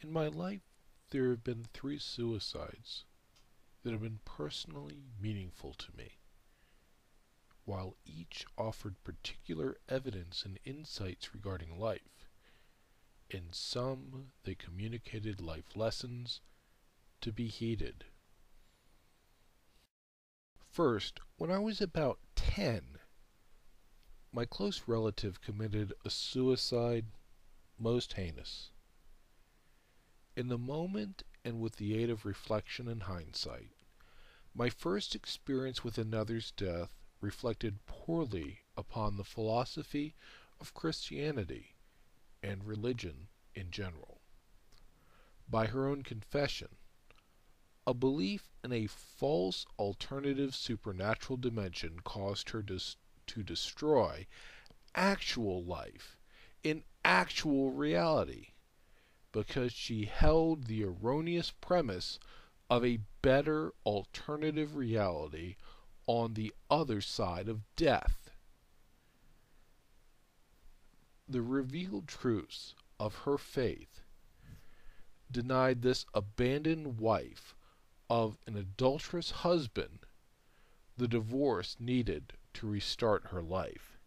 In my life, there have been 3 suicides that have been personally meaningful to me. While each offered particular evidence and insights regarding life, in some they communicated life lessons to be heeded. First, when I was about 10, my close relative committed a suicide most heinous. In the moment and with the aid of reflection and hindsight, my first experience with another's death reflected poorly upon the philosophy of Christianity and religion in general. By her own confession, a belief in a false alternative supernatural dimension caused her to destroy actual life in actual reality because she held the erroneous premise of a better alternative reality on the other side of death. The revealed truths of her faith denied this abandoned wife of an adulterous husband the divorce needed to restart her life,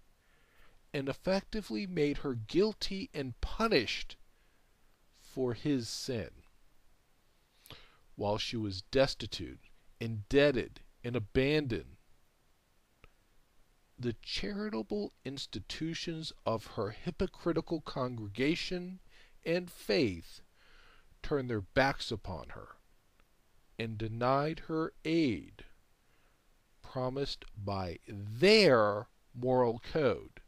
and effectively made her guilty and punished for his sin. While she was destitute, indebted, and abandoned, the charitable institutions of her hypocritical congregation and faith turned their backs upon her and denied her aid promised by their moral code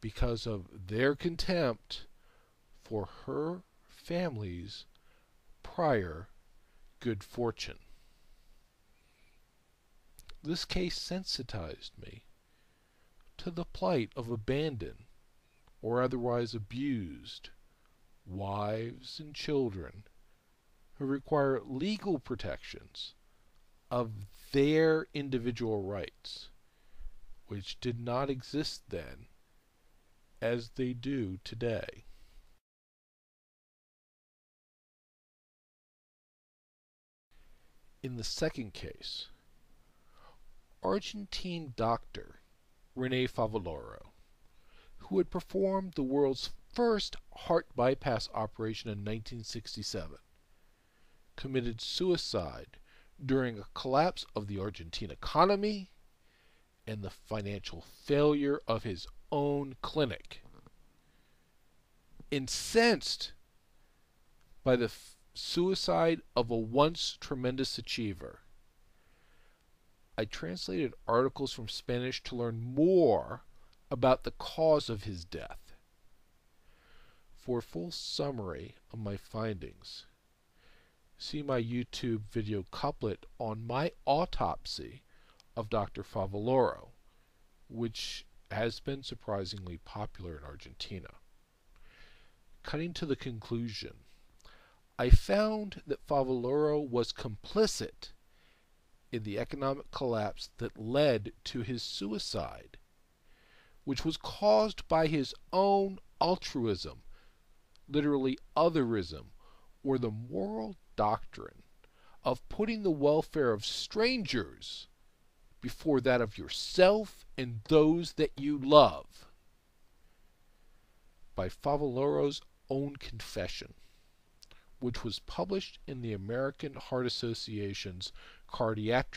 because of their contempt for her family's prior good fortune. This case sensitized me to the plight of abandoned or otherwise abused wives and children who require legal protections of their individual rights, which did not exist then as they do today. In the second case, Argentine doctor Rene Favaloro, who had performed the world's first heart bypass operation in 1967, committed suicide during a collapse of the Argentine economy and the financial failure of his own clinic. Incensed by the suicide of a once tremendous achiever, I translated articles from Spanish to learn more about the cause of his death. For a full summary of my findings, see my YouTube video couplet on my autopsy of Dr. Favaloro, which has been surprisingly popular in Argentina. Cutting to the conclusion, I found that Favaloro was complicit in the economic collapse that led to his suicide, which was caused by his own altruism, literally otherism, or the moral doctrine of putting the welfare of strangers before that of yourself and those that you love. By Favaloro's own confession, which was published in the American Heart Association's Cardiac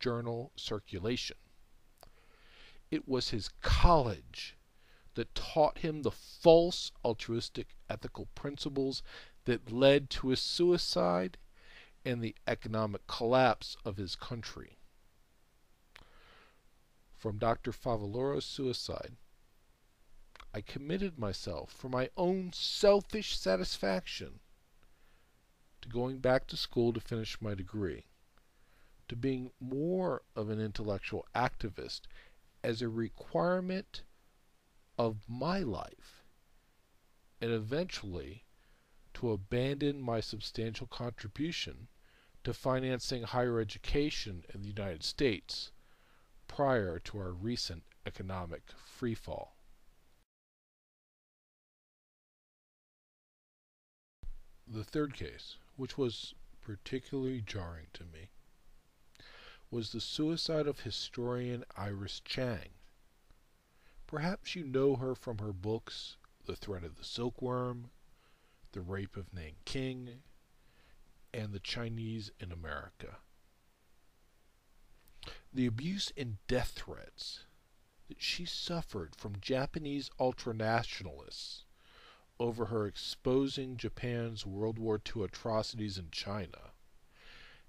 Journal Circulation. It was his college that taught him the false altruistic ethical principles that led to his suicide and the economic collapse of his country. From Dr. Favaloro's suicide, I committed myself for my own selfish satisfaction to going back to school to finish my degree, to being more of an intellectual activist as a requirement of my life, and eventually to abandon my substantial contribution to financing higher education in the United States prior to our recent economic freefall. The third case, which was particularly jarring to me, was the suicide of historian Iris Chang. Perhaps you know her from her books The Threat of the Silkworm, The Rape of Nanking, and The Chinese in America. The abuse and death threats that she suffered from Japanese ultranationalists over her exposing Japan's World War II atrocities in China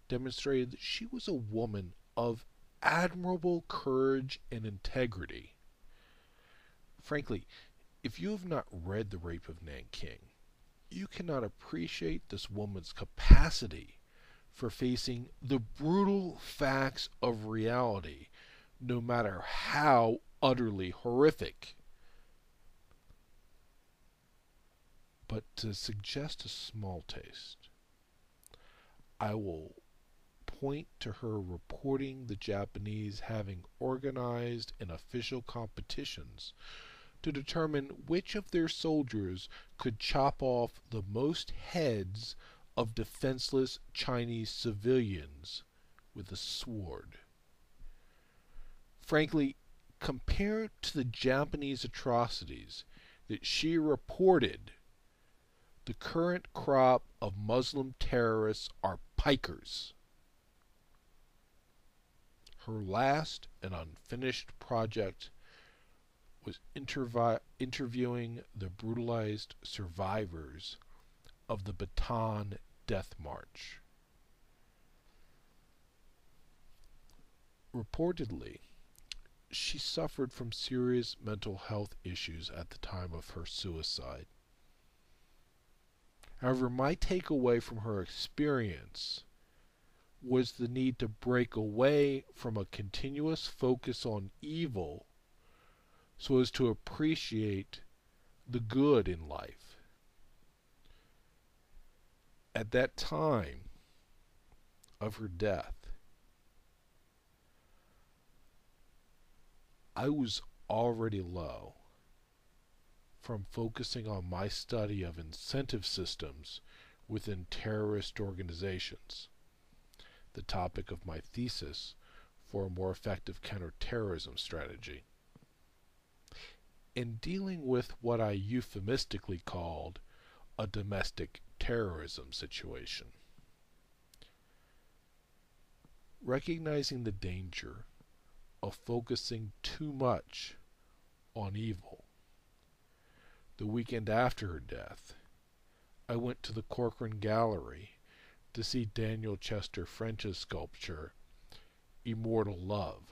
demonstrated that she was a woman of admirable courage and integrity. Frankly, if you have not read The Rape of Nanking, you cannot appreciate this woman's capacity for facing the brutal facts of reality, no matter how utterly horrific. But to suggest a small taste, I will point to her reporting the Japanese having organized in official competitions to determine which of their soldiers could chop off the most heads of defenseless Chinese civilians with a sword. Frankly, compared to the Japanese atrocities that she reported, the current crop of Muslim terrorists are pikers. Her last and unfinished project was interviewing the brutalized survivors of the Bataan Death March. Reportedly, she suffered from serious mental health issues at the time of her suicide. However, my takeaway from her experience was the need to break away from a continuous focus on evil so as to appreciate the good in life. At that time of her death, I was already low from focusing on my study of incentive systems within terrorist organizations, the topic of my thesis for a more effective counterterrorism strategy, in dealing with what I euphemistically called a domestic terrorism situation. Recognizing the danger of focusing too much on evil, the weekend after her death, I went to the Corcoran Gallery to see Daniel Chester French's sculpture, Immortal Love,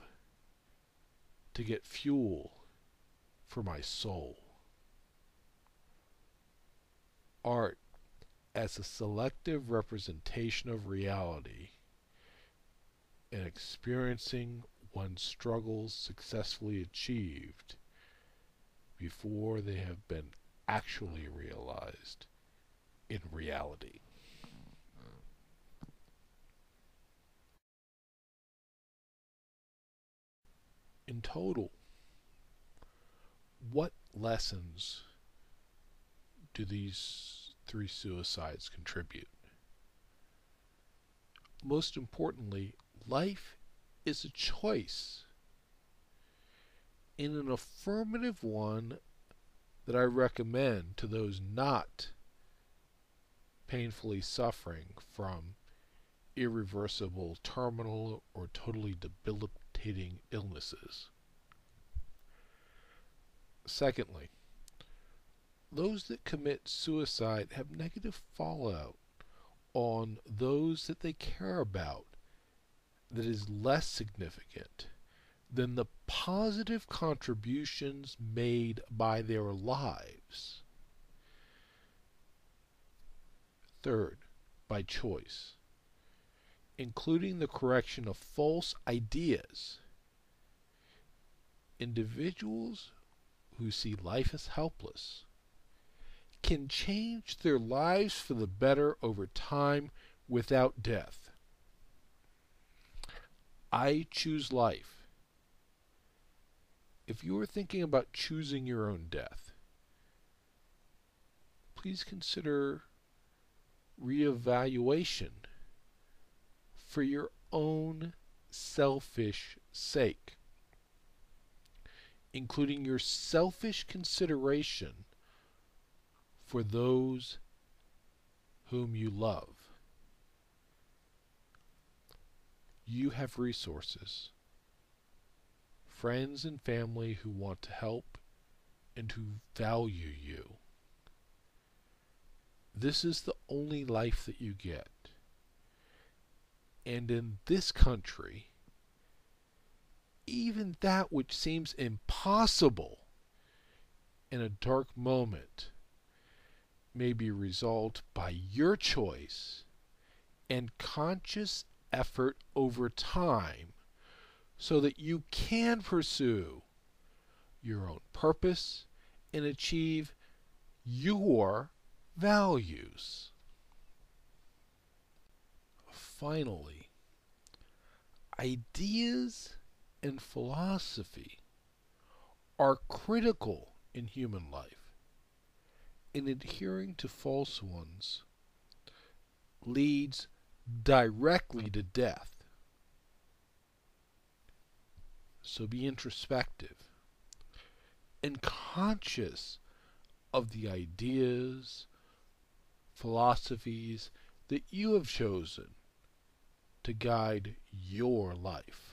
to get fuel for my soul. Art as a selective representation of reality and experiencing one's struggles successfully achieved before they have been actually realized in reality. In total, what lessons do these three suicides contribute? Most importantly, life is a choice, in an affirmative one that I recommend to those not painfully suffering from irreversible, terminal, or totally debilitating illnesses. Secondly, those that commit suicide have negative fallout on those that they care about that is less significant than the positive contributions made by their lives. Third, by choice, including the correction of false ideas. Individuals who see life as helpless can change their lives for the better over time without death. I choose life. If you are thinking about choosing your own death, please consider reevaluation for your own selfish sake, including your selfish consideration for those whom you love. You have resources, friends and family who want to help and who value you. This is the only life that you get. And in this country, even that which seems impossible in a dark moment may be resolved by your choice and conscious effort over time so that you can pursue your own purpose and achieve your values. Finally, ideas and philosophy are critical in human life, and adhering to false ones leads directly to death. So be introspective and conscious of the ideas, philosophies that you have chosen to guide your life.